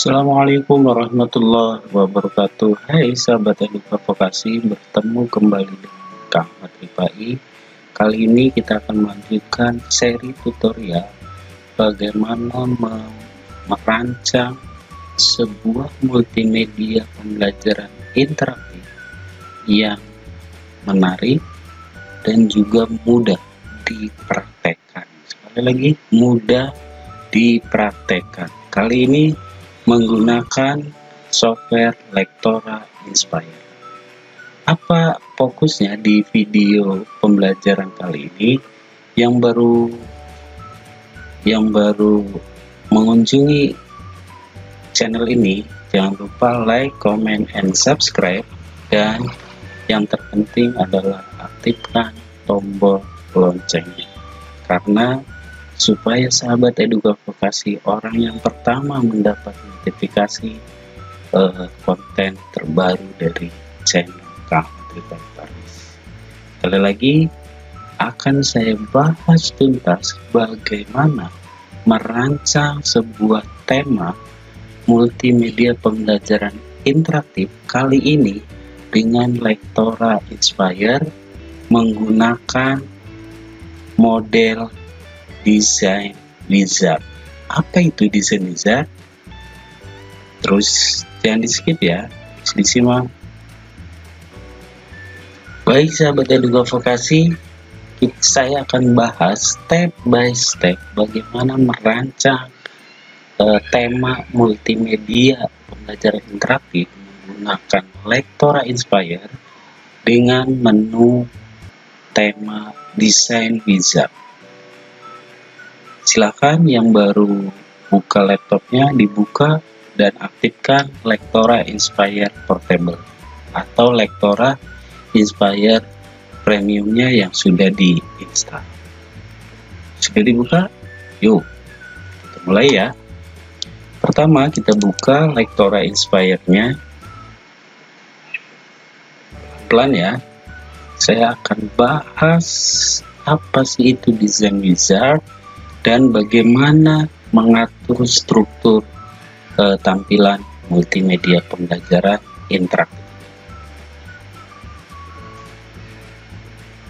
Assalamualaikum warahmatullahi wabarakatuh. Hai sahabat eduka vokasi, bertemu kembali dengan Kak Ahmad Rifai. Kali ini kita akan melanjutkan seri tutorial bagaimana merancang sebuah multimedia pembelajaran interaktif yang menarik dan juga mudah dipraktekkan. Sekali lagi, mudah dipraktekkan. Kali ini menggunakan software Lectora Inspire. Apa fokusnya di video pembelajaran kali ini? Yang baru mengunjungi channel ini, jangan lupa like, comment, and subscribe, dan yang terpenting adalah aktifkan tombol loncengnya, karena supaya sahabat eduka vokasi orang yang pertama mendapat notifikasi konten terbaru dari channel Kak Ahmad Rifai. Sekali lagi akan saya bahas tuntas bagaimana merancang sebuah tema multimedia pembelajaran interaktif, kali ini dengan Lectora Inspire menggunakan model Design Wizard. Apa itu Design Wizard? Terus jangan di skip ya, disimak. Baik sahabat eduka vokasi, saya akan bahas step by step bagaimana merancang tema multimedia pembelajaran interaktif menggunakan Lectora Inspire dengan menu tema Design Wizard. Silakan yang baru buka laptopnya dibuka dan aktifkan Lectora Inspire Portable atau Lectora Inspire Premiumnya yang sudah diinstal. Sudah dibuka? Yuk kita mulai ya. Pertama kita buka Lectora Inspire-nya. Pelan ya. Saya akan bahas apa sih itu Design Wizard dan bagaimana mengatur struktur tampilan multimedia pembelajaran interaktif.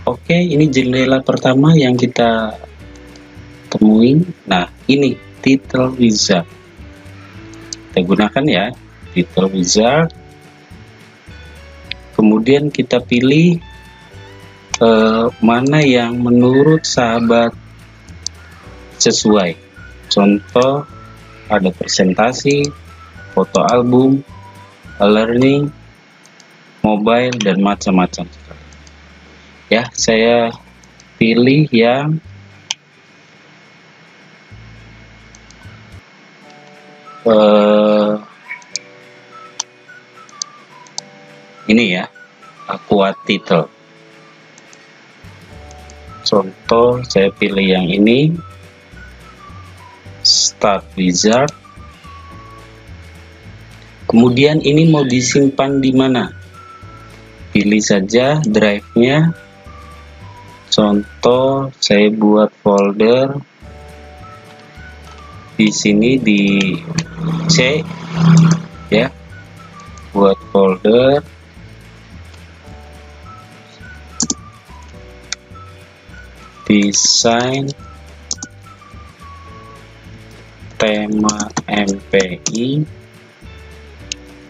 Oke, ini jendela pertama yang kita temui. Nah, ini Title Wizard. Kita gunakan ya, Title Wizard. Kemudian kita pilih mana yang menurut sahabat sesuai. Contoh, ada presentasi, foto album, learning, mobile, dan macam-macam. Ya, saya pilih yang ini ya, Aqua Title. Contoh, saya pilih yang ini, Start Wizard. Kemudian ini mau disimpan di mana? Pilih saja drive-nya. Contoh, saya buat folder di sini di C ya. Buat folder desain tema MPI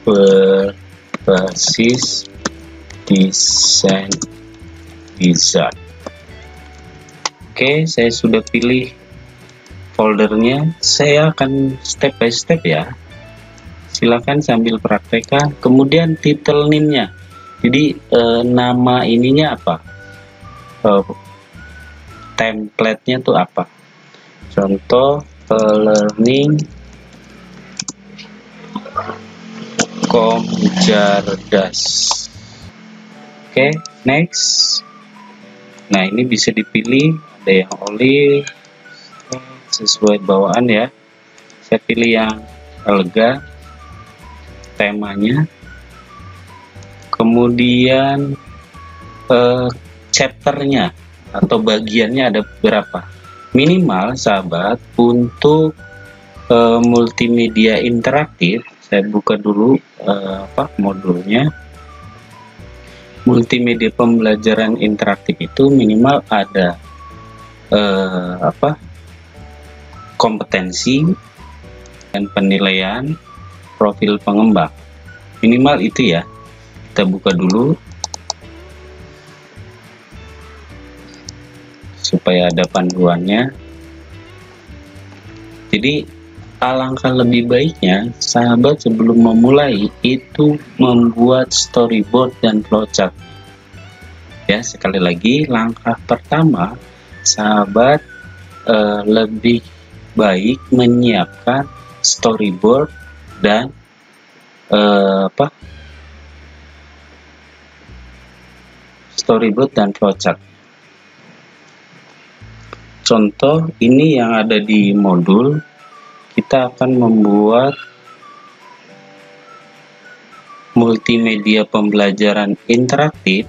berbasis Design Wizard. Oke, saya sudah pilih foldernya. Saya akan step by step ya. Silakan sambil praktekkan. Kemudian title name-nya. Jadi nama ininya apa? Template-nya tuh apa? Contoh, learning Komjardas. Oke, next. Nah, ini bisa dipilih, ada yang olive sesuai bawaan ya. Saya pilih yang elegan temanya. Kemudian chapternya atau bagiannya ada berapa? Minimal sahabat untuk multimedia interaktif, saya buka dulu modulnya. Multimedia pembelajaran interaktif itu minimal ada kompetensi dan penilaian, profil pengembang, minimal itu ya. Kita buka dulu supaya ada panduannya. Jadi alangkah lebih baiknya sahabat sebelum memulai itu membuat storyboard dan flowchart. Ya, sekali lagi, langkah pertama sahabat lebih baik menyiapkan storyboard dan flowchart. Contoh ini yang ada di modul, kita akan membuat multimedia pembelajaran interaktif.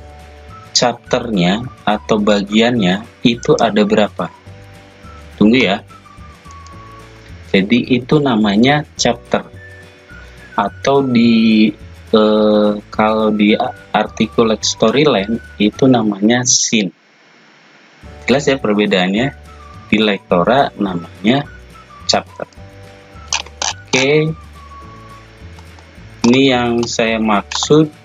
Chapternya atau bagiannya itu ada berapa? Tunggu ya. Jadi itu namanya chapter, atau kalau di Articulate Storyline itu namanya scene. Jelas ya perbedaannya. Di Lektora namanya chapter. Oke, ini yang saya maksud.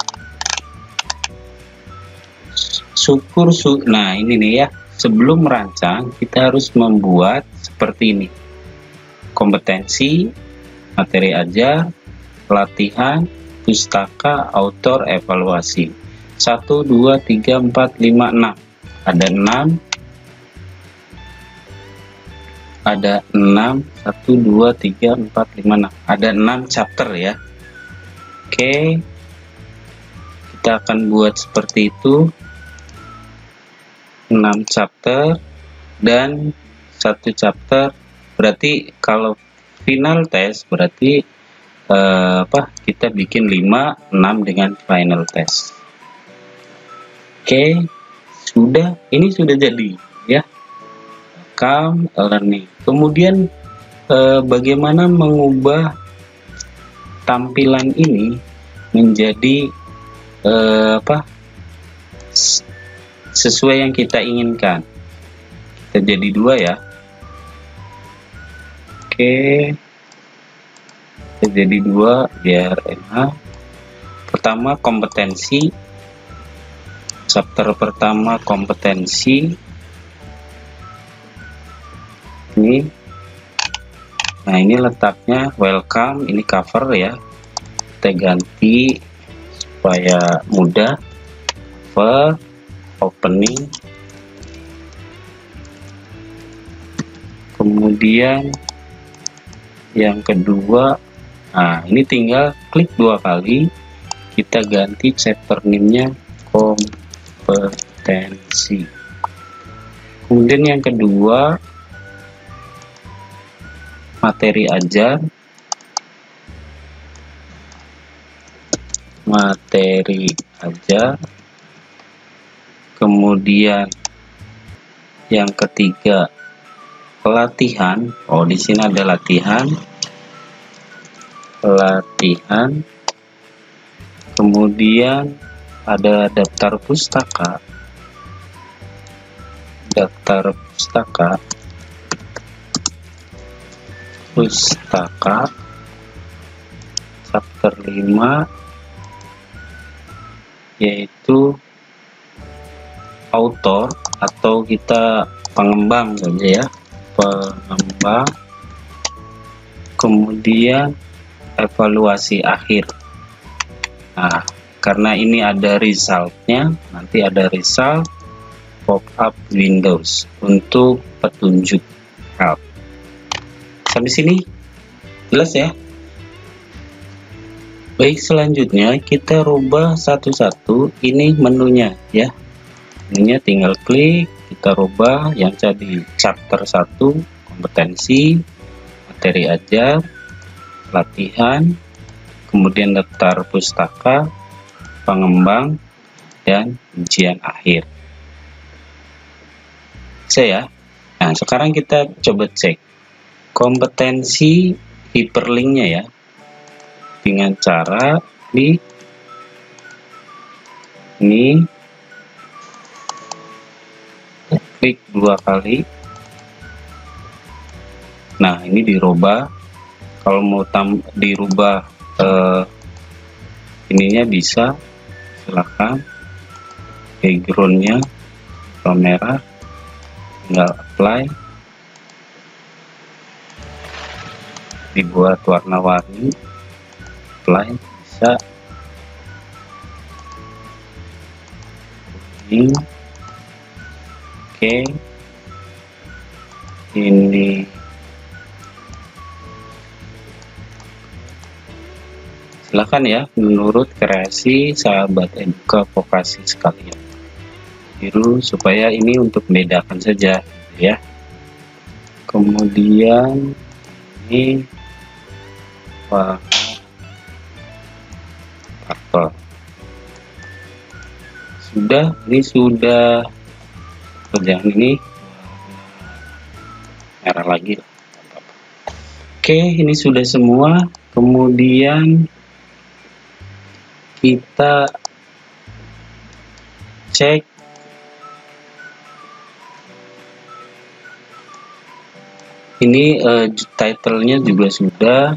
Nah ini nih ya, sebelum merancang kita harus membuat seperti ini: kompetensi, materi ajar, latihan, pustaka, autor, evaluasi. 1, 2, 3, 4, 5, 6. Ada 6. Ada 6. 1, 2, 3, 4, 5, 6. Ada 6 chapter ya. Oke, kita akan buat seperti itu. 6 chapter dan 1 chapter, berarti kalau final test berarti kita bikin 5, 6 dengan final test. Oke, ini sudah jadi ya. Come learning. Kemudian bagaimana mengubah tampilan ini menjadi sesuai yang kita inginkan. Kita jadi 2 ya. Oke, kita jadi 2 biar enak. Pertama kompetensi, chapter pertama kompetensi ini. Nah ini letaknya welcome, ini cover ya, kita ganti supaya mudah. Cover, opening, kemudian yang kedua, nah ini tinggal klik 2 kali, kita ganti chapter name-nya kompetensi. Kemudian yang kedua, materi ajar, kemudian yang ketiga pelatihan. Oh, di sini ada latihan, kemudian ada daftar pustaka, chapter 5 yaitu author, atau kita pengembang saja ya, pengembang. Kemudian evaluasi akhir. Nah, karena ini ada resultnya, nanti ada result pop-up windows untuk petunjuk help. Sampai sini jelas ya? Baik, selanjutnya kita rubah satu-satu ini menunya ya. Menunya tinggal klik, kita rubah yang jadi chapter 1 kompetensi, materi ajar, latihan, kemudian daftar pustaka, pengembang, dan ujian akhir. Nah, sekarang kita coba cek. kompetensi hyperlinknya ya, dengan cara di ini klik 2 kali. Nah, ini dirubah. Kalau mau dirubah ininya bisa, silahkan. Backgroundnya merah, tinggal apply, dibuat warna-warni, apply, bisa. Ini oke, ini silahkan ya, menurut kreasi sahabat eduka vokasi sekalian. Biru supaya ini untuk membedakan saja ya. Kemudian ini warna purple. Sudah, ini sudah. Kerjaan ini merah lagi lah. Oke, ini sudah semua. Kemudian kita cek ini title-nya juga sudah.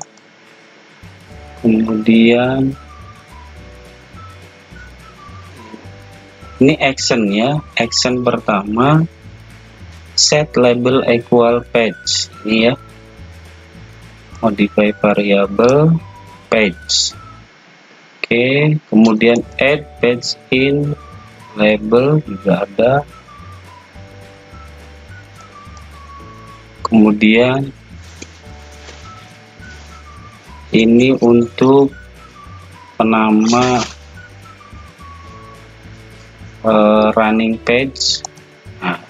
Kemudian ini action ya. Action pertama, set label equal page. Ini ya, modify variable page. Oke, kemudian add page in label juga ada. Kemudian ini untuk penama running page. Nah,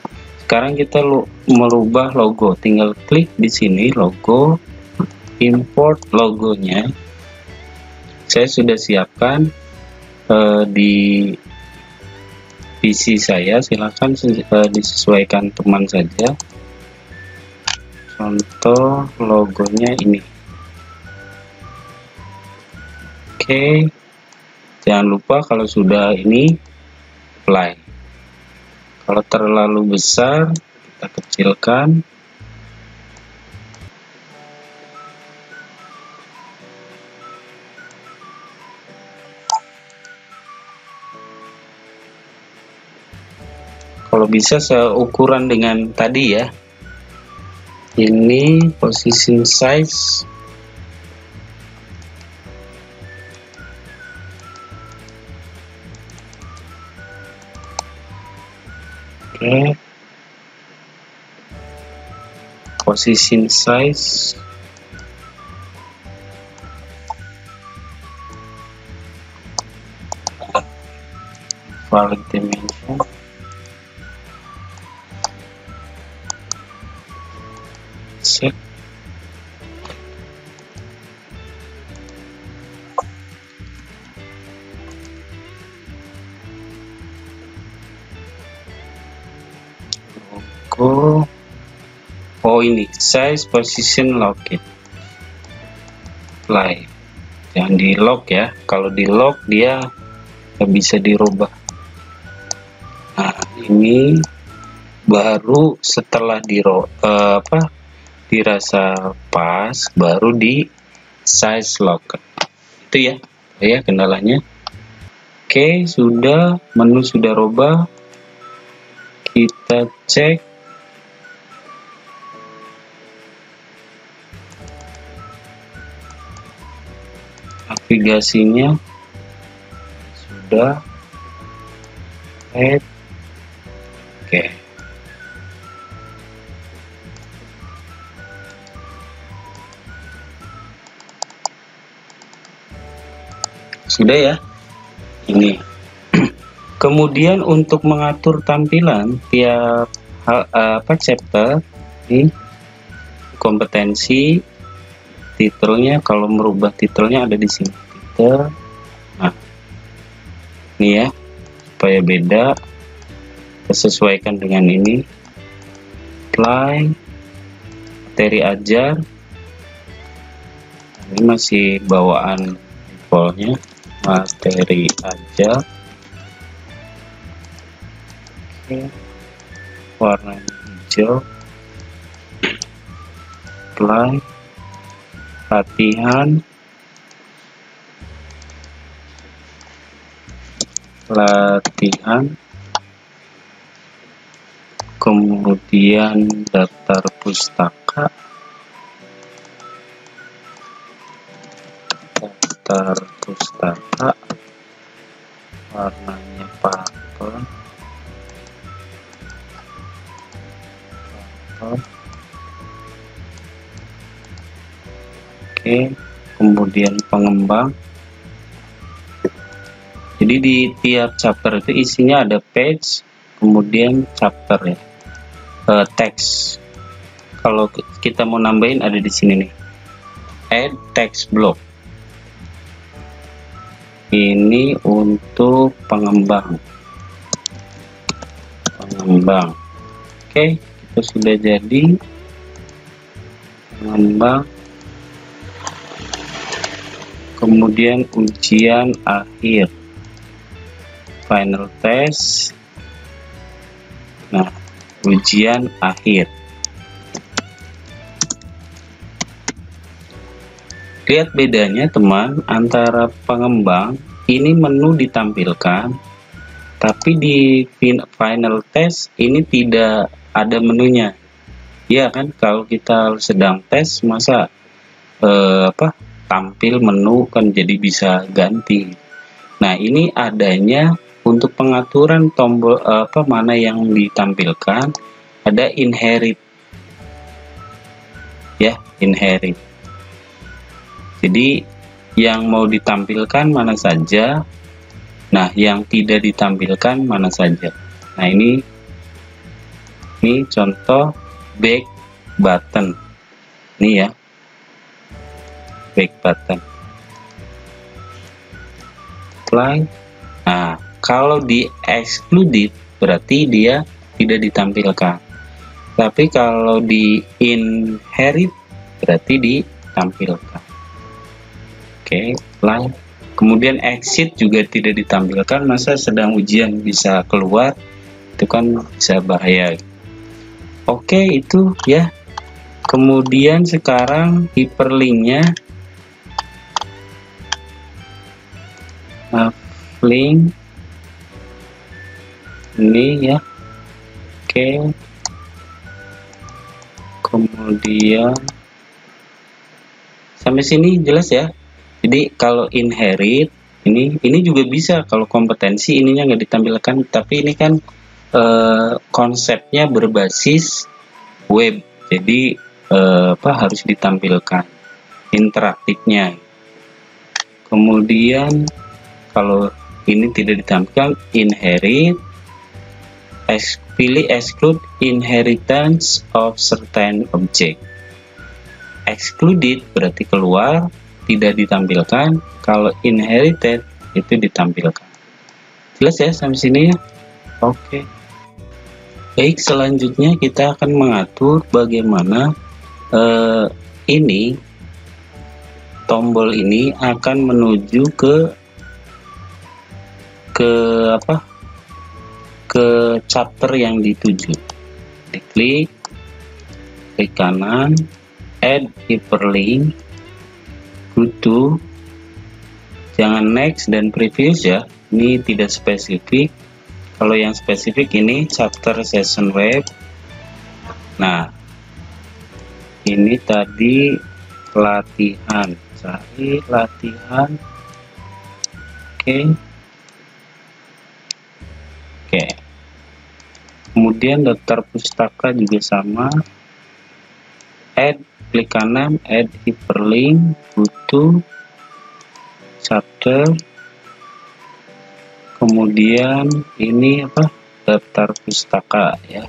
sekarang kita merubah logo, tinggal klik di sini logo, import logonya. Saya sudah siapkan di PC saya, silahkan disesuaikan teman saja. Contoh logonya ini. Oke, jangan lupa kalau sudah ini apply. Kalau terlalu besar kita kecilkan. Kalau bisa seukuran dengan tadi ya. Ini position size. Oke. Position size. Valid dimension. Set. Logo. Oh ini size position locate. Apply. Jangan di lock ya. Kalau di lock dia nggak bisa dirubah. Nah ini baru setelah dirasa pas, baru di size lock. Itu ya, kendalanya. Oke, sudah, menu sudah rubah. Kita cek navigasinya sudah. Add. Oke. Sudah ya, ini. Kemudian untuk mengatur tampilan tiap chapter, ini kompetensi, titelnya. Kalau merubah titelnya ada di sini, titel. Nah, ini ya, supaya beda, kita sesuaikan dengan ini. Apply, materi ajar. Ini masih bawaan defaultnya, materi ajar. Oke, warnanya hijau. Apply, latihan, kemudian daftar pustaka, warnanya purple, oke, kemudian pengembang. Jadi di tiap chapter itu isinya ada page, kemudian chapter ya, teks. Kalau kita mau nambahin ada di sini nih, add text block. Ini untuk pengembang. Oke, itu sudah jadi pengembang. Kemudian ujian akhir, final test. Nah, ujian akhir. Lihat bedanya teman, antara pengembang ini menu ditampilkan, tapi di final test ini tidak ada menunya. Ya kan, kalau kita sedang tes masa tampil menu kan, jadi bisa ganti. Nah, ini adanya untuk pengaturan tombol mana yang ditampilkan, ada inherit. Ya, inherit. Jadi yang mau ditampilkan mana saja, nah yang tidak ditampilkan mana saja. Nah, ini contoh back button. Ini ya, back button. Apply. Nah, kalau di excluded berarti dia tidak ditampilkan. Tapi kalau di inherit berarti ditampilkan. Oke, apply. Kemudian exit juga tidak ditampilkan, masa sedang ujian bisa keluar, itu kan bisa bahaya. Oke, itu ya. Kemudian sekarang hyperlinknya, link ini ya. Oke, kemudian sampai sini jelas ya. Jadi kalau inherit ini juga bisa, kalau kompetensi ininya nggak ditampilkan, tapi ini kan konsepnya berbasis web, jadi harus ditampilkan interaktifnya. Kemudian kalau ini tidak ditampilkan, inherit, pilih exclude inheritance of certain object. Excluded berarti keluar, tidak ditampilkan. Kalau inherited itu ditampilkan. Jelas ya sampai sini ya? Oke. Baik, selanjutnya kita akan mengatur bagaimana ini tombol ini akan menuju ke chapter yang dituju. Klik kanan, add hyperlink, go to, jangan next dan previous ya, ini tidak spesifik. Kalau yang spesifik ini chapter session web. Nah, ini tadi latihan, cari latihan. Oke. Kemudian daftar pustaka juga sama, add, klik kanan, add hyperlink, go to, chapter, kemudian ini daftar pustaka ya.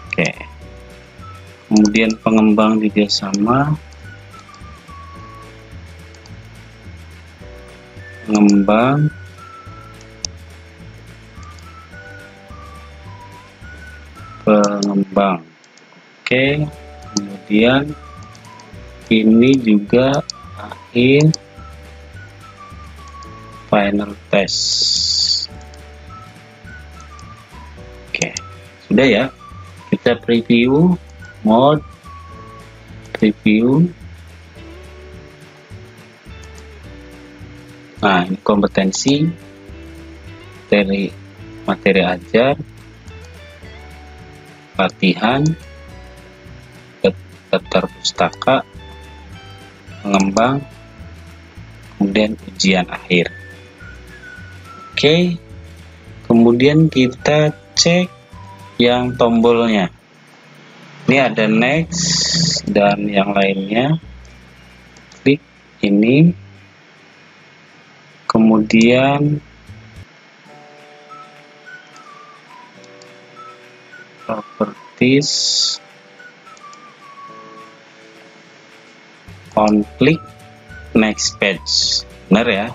Oke. Kemudian pengembang juga sama, pengembang, Oke, kemudian ini juga akhir final test. Oke, sudah ya. Kita preview mode preview. Nah, ini kompetensi dari materi ajar, latihan, daftar pustaka, pengembang, kemudian ujian akhir. Oke, kemudian kita cek yang tombolnya. Ini ada next dan yang lainnya. Klik ini, kemudian properties, on click next page, benar ya.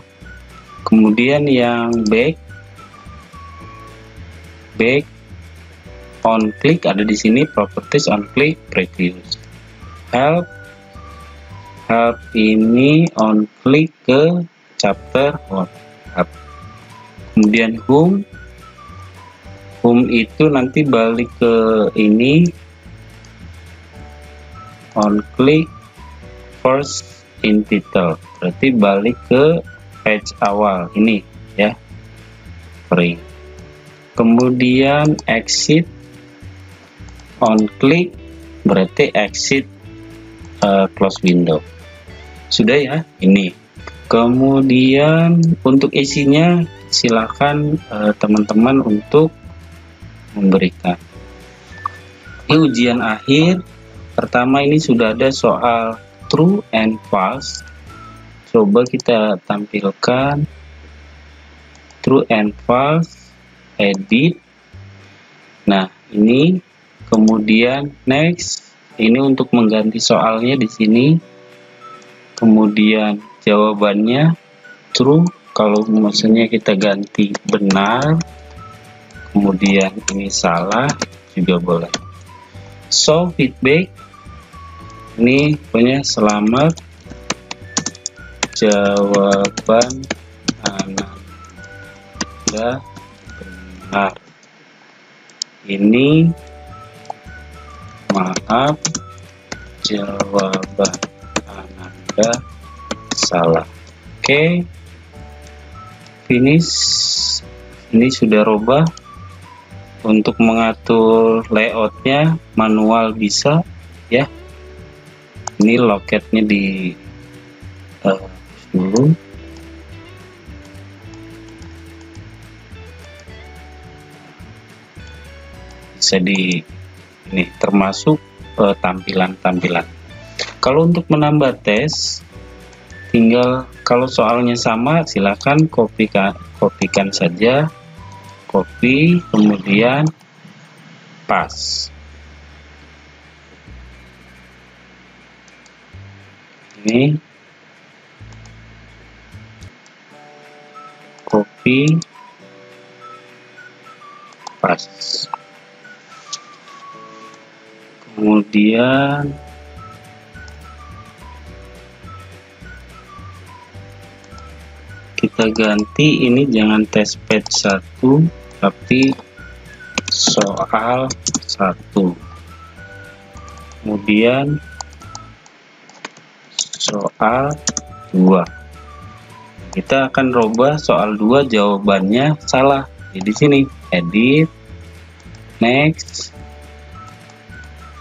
Kemudian yang back on click ada di sini, properties on click previews. Help ini on click ke chapter WhatsApp. Kemudian home itu nanti balik ke ini, on click first in title, berarti balik ke page awal ini ya, free. Kemudian exit on click berarti exit close window. Sudah ya ini. Kemudian untuk isinya silakan teman-teman untuk memberikan. Ini ujian akhir. Pertama ini sudah ada soal true and false. Coba kita tampilkan true and false, edit. Nah, ini kemudian next. Ini untuk mengganti soalnya di sini. Kemudian jawabannya true, kalau maksudnya kita ganti benar. Kemudian ini salah juga boleh. So feedback ini punya selamat, jawaban Anda benar. Ini maaf, jawaban Anda salah. Oke, finish. Ini sudah robah. Untuk mengatur layoutnya manual bisa ya. Ini loketnya di dulu. Bisa di ini termasuk tampilan-tampilan. Kalau untuk menambah tes, tinggal kalau soalnya sama silakan kopikan saja, copy kemudian paste. Ini copy paste. Kemudian kita ganti ini, jangan test page 1 tapi soal 1. Kemudian soal 2. Kita akan robah soal 2 jawabannya salah. Jadi sini edit, next,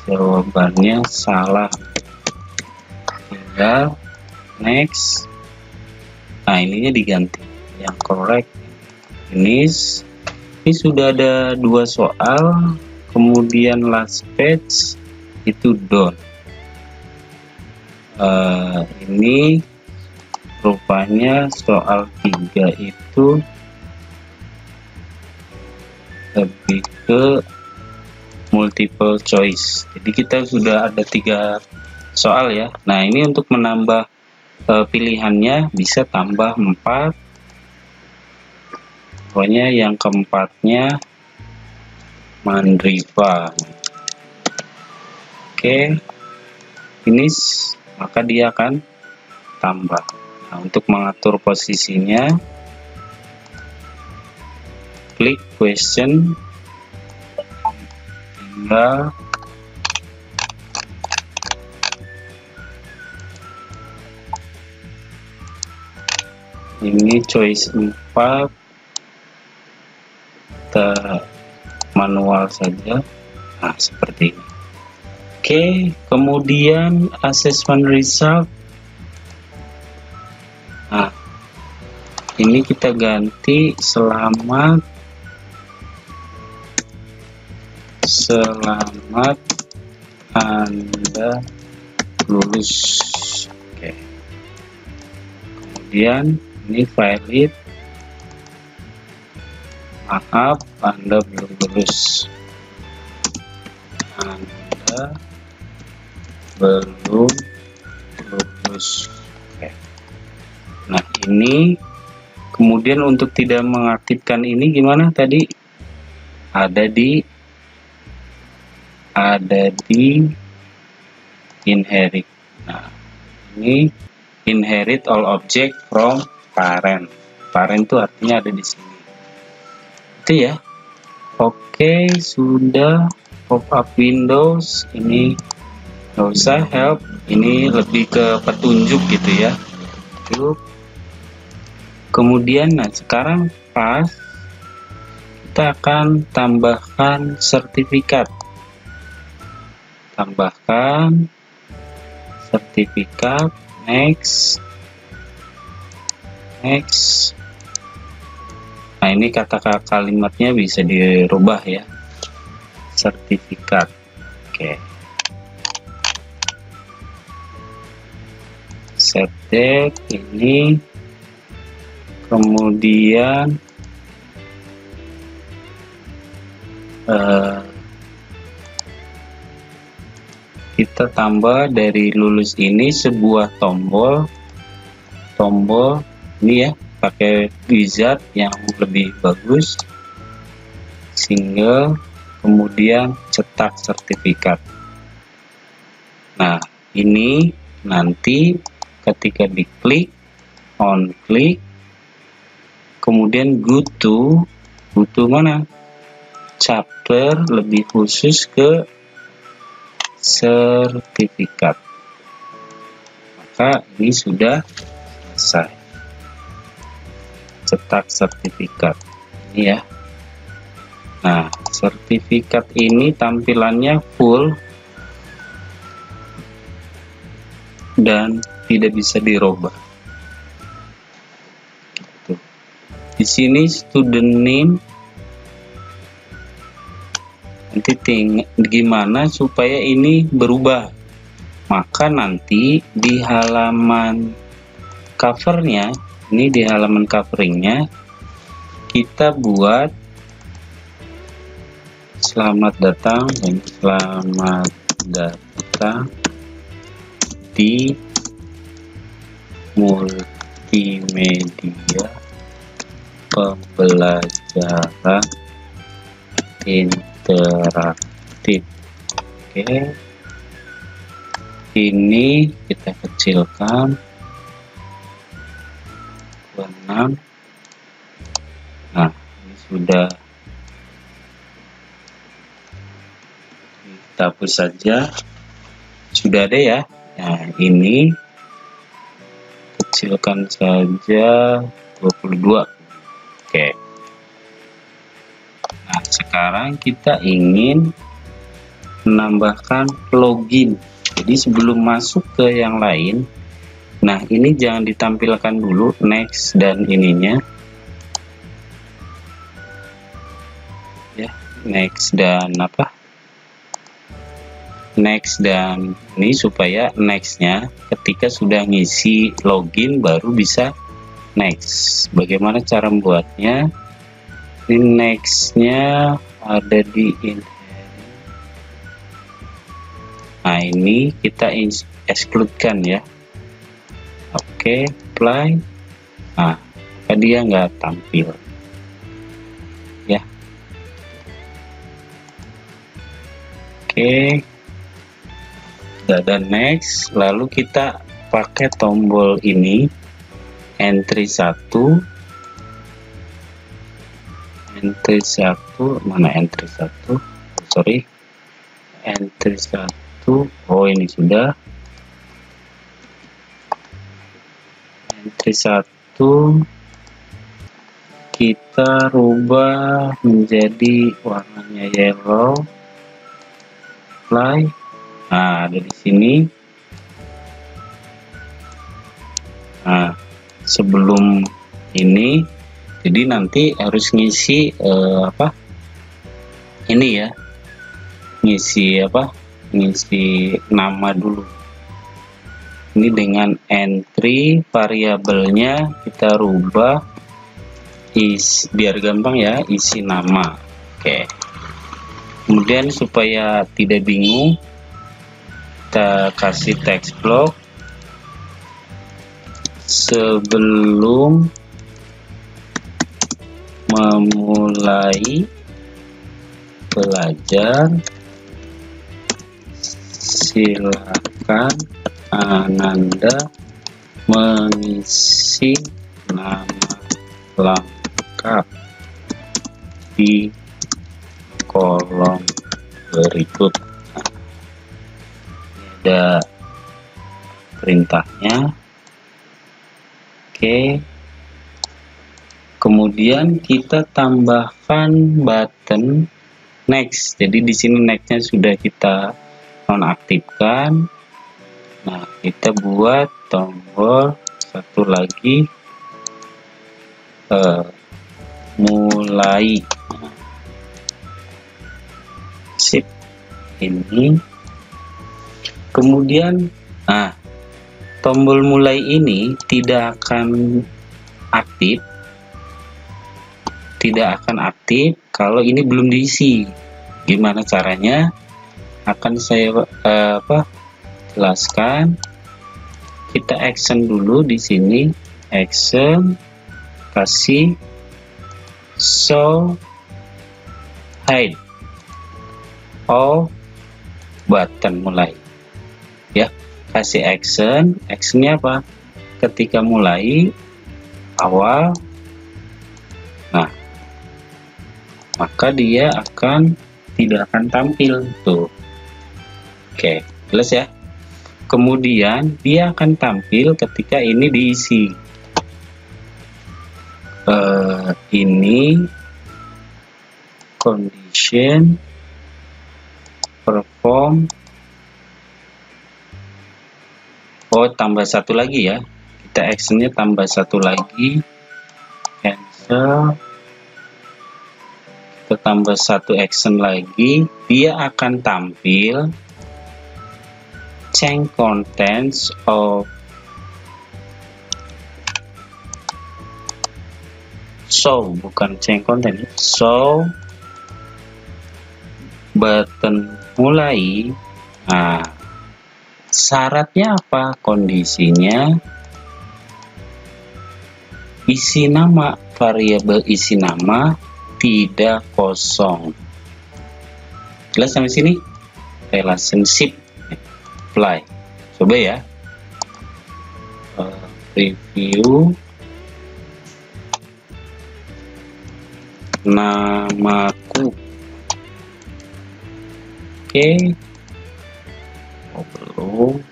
jawabannya salah, tinggal next. Nah, ininya diganti yang correct. Ini sudah ada 2 soal. Kemudian last page itu done. Ini rupanya soal 3 itu lebih ke multiple choice. Jadi kita sudah ada 3 soal ya. Nah, ini untuk menambah pilihannya bisa tambah 4. Pokoknya yang keempatnya Mandriva. Oke, finish, maka dia akan tambah. Nah, untuk mengatur posisinya, klik question, tinggal ini choice 4, kita manual saja. Nah, seperti ini. Oke, kemudian assessment result. Nah, ini kita ganti selamat Anda lulus. Oke. Kemudian ini valid, maaf Anda belum lulus, Anda belum lulus. Oke. Nah, ini kemudian untuk tidak mengaktifkan ini gimana tadi? Ada di inherit. Nah, ini inherit all object from parent. Parent itu artinya ada di sini. Itu ya. Oke, sudah. Pop-up Windows ini nggak usah help. Ini lebih ke petunjuk gitu ya. Kemudian, nah sekarang pas kita akan tambahkan sertifikat. Tambahkan sertifikat. Next. Nah, ini kata kalimatnya bisa dirubah ya. Sertifikat. Oke. Set date ini. Kemudian kita tambah dari lulus ini sebuah tombol ini ya, pakai wizard yang lebih bagus, single, kemudian cetak sertifikat. Nah, ini nanti ketika diklik, on klik, kemudian go to mana? Chapter, lebih khusus ke sertifikat. Maka ini sudah selesai. Cetak sertifikat. Ini ya. Nah, sertifikat ini tampilannya full dan tidak bisa dirubah. Gitu. Di sini student name. Nanti gimana supaya ini berubah. Maka nanti di halaman covernya, ini di halaman coveringnya, kita buat selamat datang dan selamat datang di multimedia pembelajaran interaktif. Oke, ini kita kecilkan 26. Nah, ini sudah kita hapus saja, sudah ada ya. Nah, ini kecilkan saja 22. Oke. Nah, sekarang kita ingin menambahkan login. Jadi sebelum masuk ke yang lain, nah ini jangan ditampilkan dulu next dan ininya ya, next dan apa, next dan ini, supaya nextnya ketika sudah ngisi login baru bisa next. Bagaimana cara membuatnya? Ini nextnya ada di inherit. Nah, ini kita exclude-kan ya. Oke, apply. Nah, dia nggak tampil ya. Oke, dan next, lalu kita pakai tombol ini entry 1, mana entry 1, sorry, entry 1, oh ini sudah entry 1, kita rubah menjadi warnanya yellow, apply. Nah, ada di sini. Nah, sebelum ini, jadi nanti harus ngisi ini ya, ngisi nama dulu. Ini dengan entry variabelnya kita rubah biar gampang ya, isi nama. Oke. Kemudian supaya tidak bingung, kita kasih text block sebelum memulai belajar silakan Ananda mengisi nama lengkap di kolom berikut. Nah, ini ada perintahnya. Oke. Kemudian kita tambahkan button next. Jadi di sini nextnya sudah kita nonaktifkan. Nah, kita buat tombol satu lagi, mulai. Sip, ini. Kemudian, tombol mulai ini tidak akan aktif kalau ini belum diisi. Gimana caranya? Akan saya jelaskan. Kita action dulu di sini, action, kasih show hide all button mulai ya, kasih actionnya apa? Ketika mulai awal, nah maka dia tidak akan tampil tuh. Oke, jelas ya. Kemudian dia akan tampil ketika ini diisi. Ini condition perform. Oh, tambah satu lagi ya. Kita actionnya tambah satu lagi. Cancel. Kita tambah satu action lagi. Dia akan tampil change contents of show, bukan change content, show button mulai. Nah, syaratnya apa? Kondisinya isi nama, variabel isi nama tidak kosong. Jelas sampai sini? Relationship apply. Coba ya. Review namaku. Oke. Oh, belum.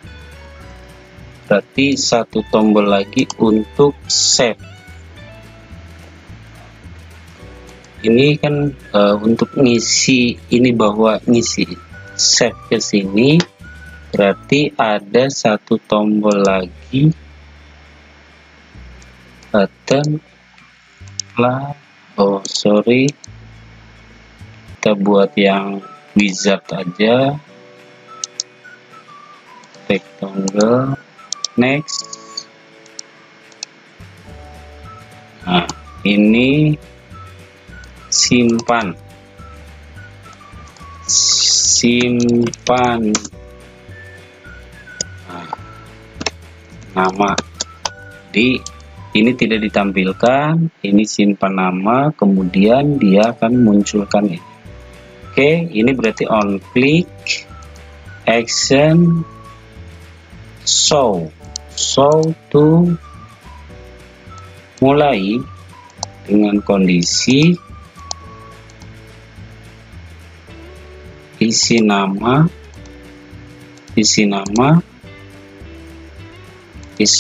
Berarti satu tombol lagi untuk save. Ini kan untuk ngisi ini, bahwa ngisi save ke sini, berarti ada satu tombol lagi, button lah. Oh sorry, kita buat yang wizard aja, rectangle, next. Nah, ini simpan nama. Di ini tidak ditampilkan, ini simpan nama, kemudian dia akan munculkan ini. Oke, ini berarti on click, action, show to mulai dengan kondisi isi nama is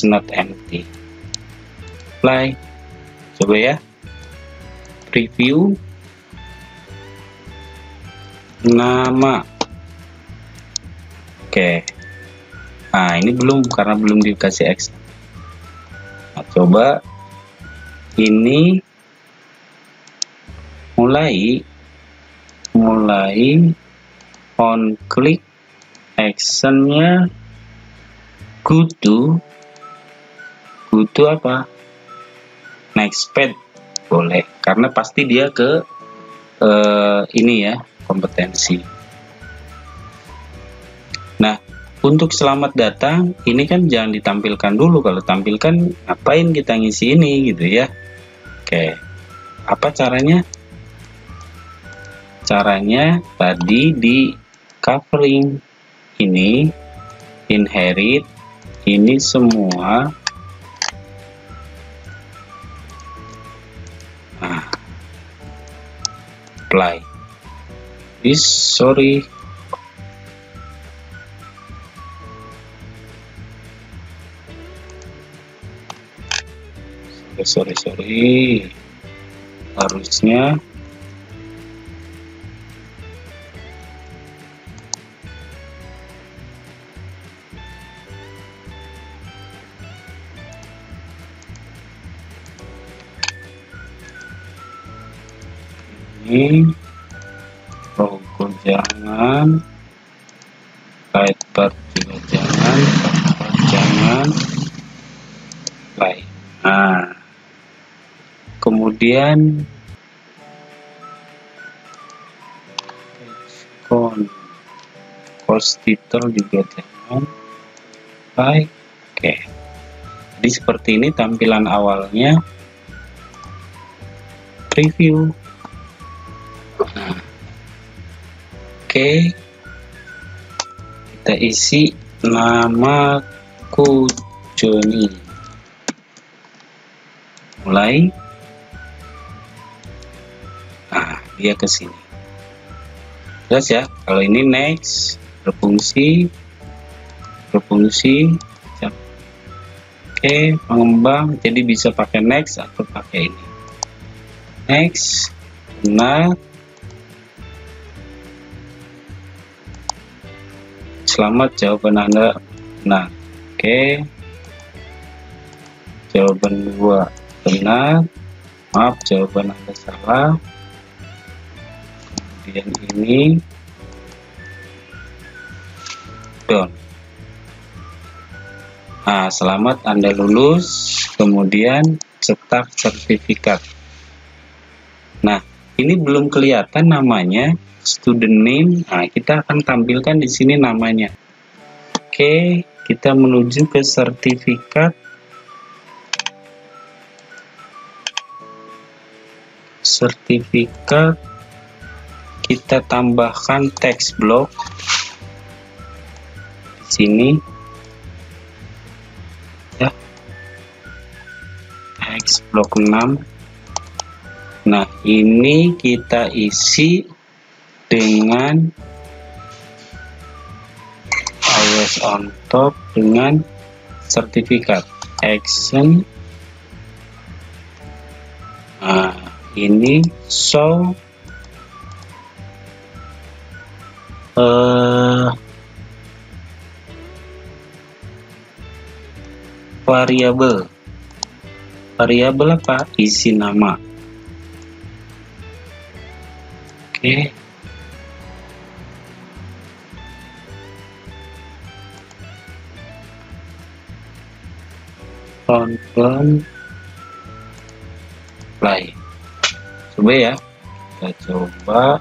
not empty. Apply. Coba ya, preview nama. Oke, nah ini belum, karena belum dikasih X. Nah, coba ini mulai on click actionnya go to apa, next page boleh, karena pasti dia ke ini ya, kompetensi. Nah, untuk selamat datang ini kan jangan ditampilkan dulu. Kalau tampilkan ngapain kita ngisi ini gitu ya. Oke, apa caranya? Caranya tadi di covering ini, inherit ini semua. Nah, apply. Sorry, harusnya ini logo jangan, sidebar juga jangan, play. Nah, kemudian course title juga jangan, play. Oke, jadi seperti ini tampilan awalnya. Preview. Nah, oke, kita isi namaku Joni. Mulai. Nah, dia ke sini. Jelas ya, kalau ini next, berfungsi. Oke, pengembang, jadi bisa pakai next atau pakai ini. Next, benar. Selamat, jawaban Anda benar. Oke, jawaban 2 benar. Maaf, jawaban Anda salah. Kemudian ini done. Nah, selamat Anda lulus. Kemudian cetak sertifikat. Nah, ini belum kelihatan namanya, student name. Nah, kita akan tampilkan di sini namanya. Oke, kita menuju ke sertifikat. Kita tambahkan text block di sini ya, text block 6. Nah, ini kita isi dengan iOS on top dengan sertifikat action. Nah, ini show variabel apa, isi nama. Oke, pelan-pelan play. Coba ya, kita coba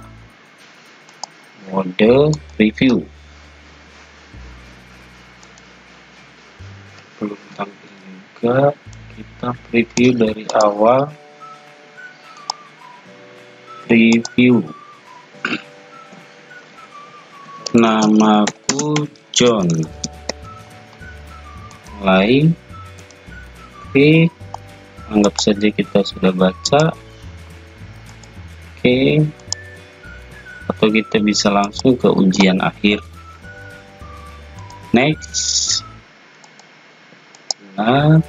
mode review. Belum tampil juga, kita preview dari awal. Preview. Namaku John. mulai, klik, anggap saja kita sudah baca. Oke, atau kita bisa langsung ke ujian akhir. Next, benar,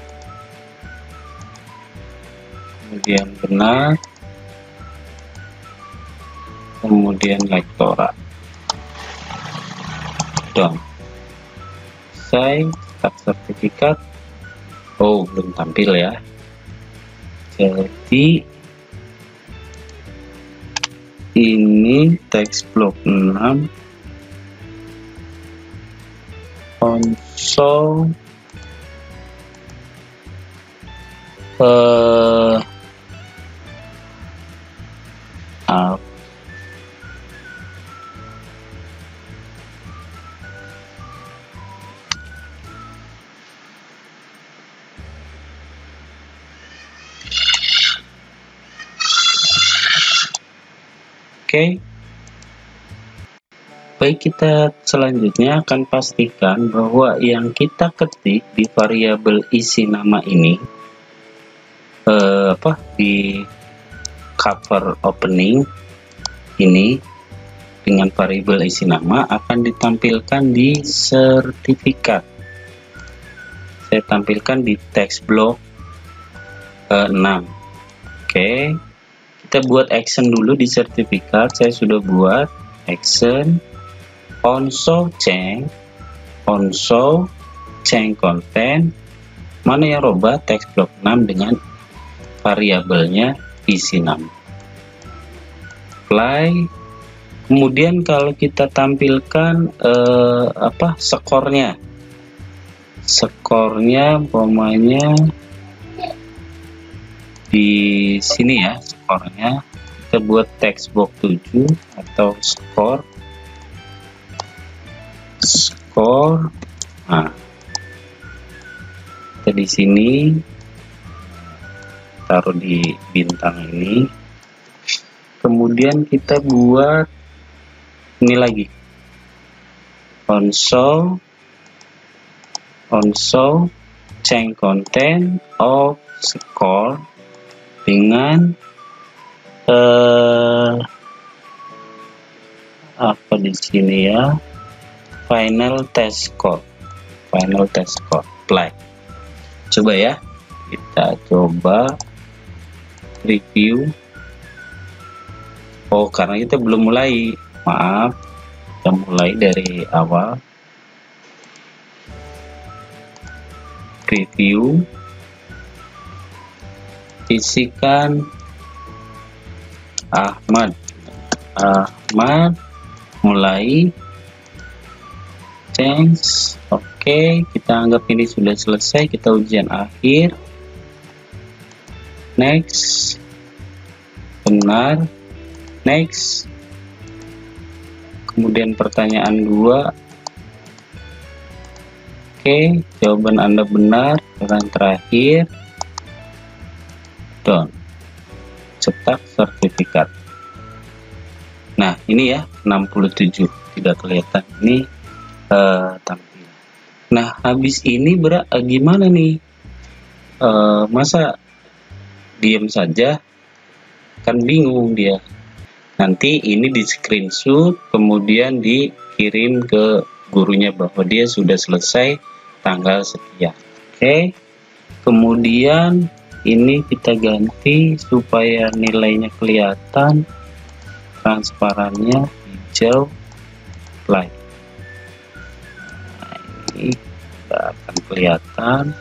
kemudian benar, kemudian lektorat. Done. Selesai, start sertifikat. Oh, belum tampil ya. Jadi ini teks blok 6 konsol Oke. Baik, kita selanjutnya akan pastikan bahwa yang kita ketik di variabel isi nama ini di cover opening ini dengan variabel isi nama akan ditampilkan di sertifikat. Saya tampilkan di teks blok 6. Oke. Kita buat action dulu di sertifikat. Saya sudah buat action console change content. Mana yang robah? Teks blok 6 dengan variabelnya isi nama. Apply. Kemudian kalau kita tampilkan skornya umpamanya di sini ya, skornya kita buat text box 7 atau skor. Nah, kita di sini taruh di bintang ini. Kemudian kita buat ini lagi, console change content of score dengan apa di sini ya, final test score. Apply. Coba ya, kita coba review. Oh, karena kita belum mulai, maaf, kita mulai dari awal. Review, isikan Ahmad, mulai, change. Oke, kita anggap ini sudah selesai, kita ujian akhir. Next, benar, next. Kemudian pertanyaan 2. Oke, jawaban Anda benar. Dan terakhir, done. Cetak sertifikat. Nah, ini ya 67, tidak kelihatan. Ini tampil. Nah, habis ini gimana nih? Masa diam saja? Kan bingung dia. Nanti ini di screenshot, kemudian dikirim ke gurunya bahwa dia sudah selesai tanggal sekian. Oke. Kemudian ini kita ganti supaya nilainya kelihatan, transparannya hijau, apply. Nah, ini tidak akan kelihatan.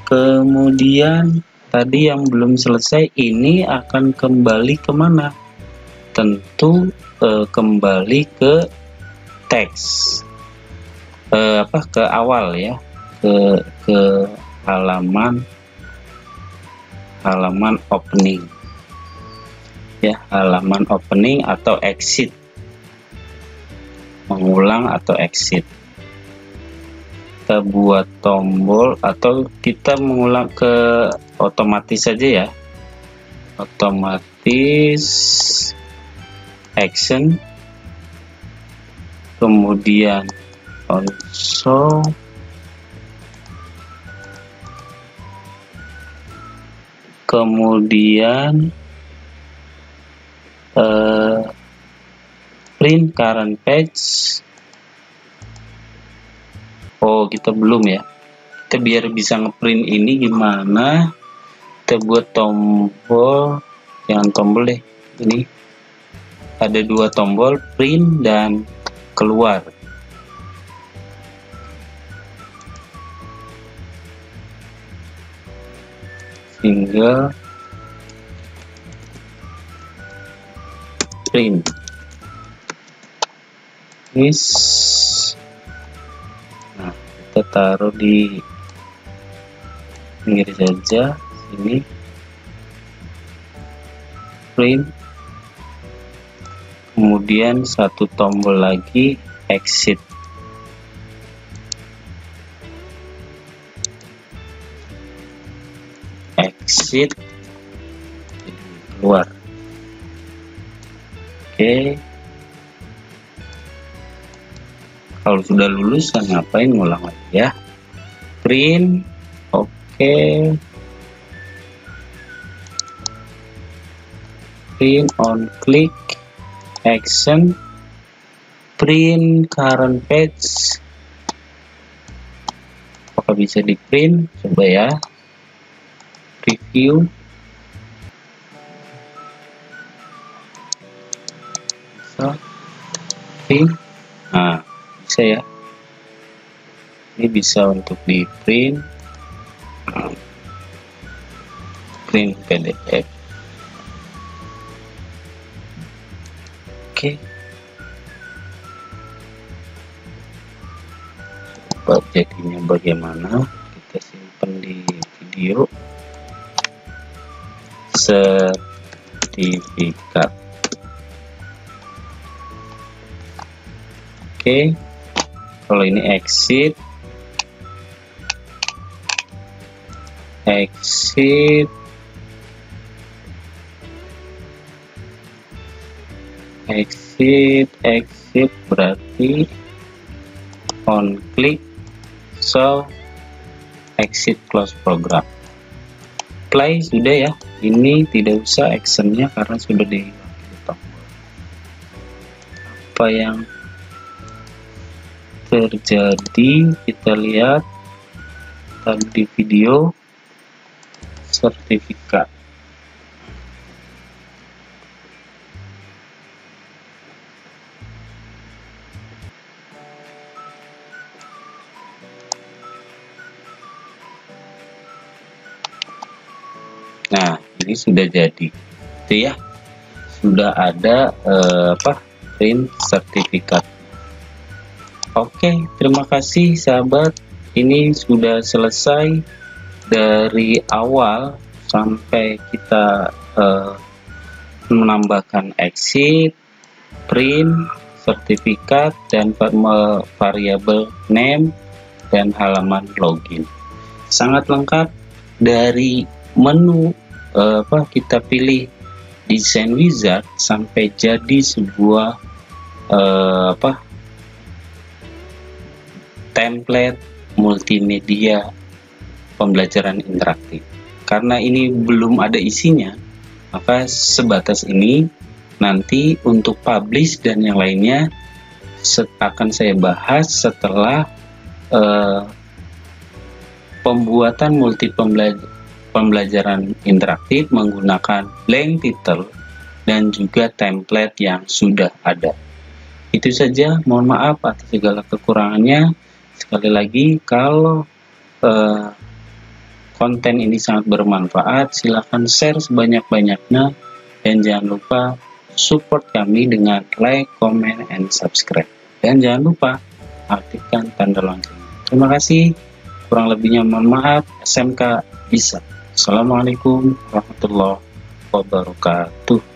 Kemudian tadi yang belum selesai ini akan kembali kemana? Tentu kembali ke teks, ke awal ya, ke halaman opening ya, halaman opening atau exit, mengulang atau exit. Kita buat tombol atau kita mengulang ke otomatis saja ya, otomatis action, kemudian console kemudian print current page. Oh, kita belum ya. Kita biar bisa ngeprint ini gimana, kita buat tombol, jangan tombol deh, ini ada dua tombol, print dan keluar. Single print is, nah kita taruh di pinggir saja sini, print, kemudian satu tombol lagi exit. Exit, keluar. Oke, kalau sudah lulus kan ngapain ngulang lagi ya. Print, oke. Print on click, action, print current page. Apakah bisa di print? Coba ya. Review, print, nah bisa ya, ini bisa untuk di print, print PDF. Oke, coba jadinya bagaimana, kita simpan di video. Sertifikat. Oke, kalau ini exit, exit, exit, exit berarti on click, so exit close program. Play sudah ya, ini tidak usah actionnya karena sudah diwakili tombol. Apa yang terjadi kita lihat tadi di video sertifikat. Nah, ini sudah jadi, itu ya, sudah ada print sertifikat. Oke, terima kasih sahabat, ini sudah selesai dari awal sampai kita menambahkan exit, print, sertifikat, dan variabel name dan halaman login. Sangat lengkap. Dari menu kita pilih desain wizard sampai jadi sebuah template multimedia pembelajaran interaktif. Karena ini belum ada isinya, maka sebatas ini. Nanti untuk publish dan yang lainnya akan saya bahas setelah pembuatan pembelajaran interaktif menggunakan blank title dan juga template yang sudah ada. Itu saja, mohon maaf atas segala kekurangannya. Sekali lagi, kalau konten ini sangat bermanfaat, silakan share sebanyak-banyaknya dan jangan lupa support kami dengan like, comment, and subscribe. Dan jangan lupa aktifkan tanda lonceng. Terima kasih. Kurang lebihnya mohon maaf. SMK bisa. Assalamualaikum warahmatullahi wabarakatuh.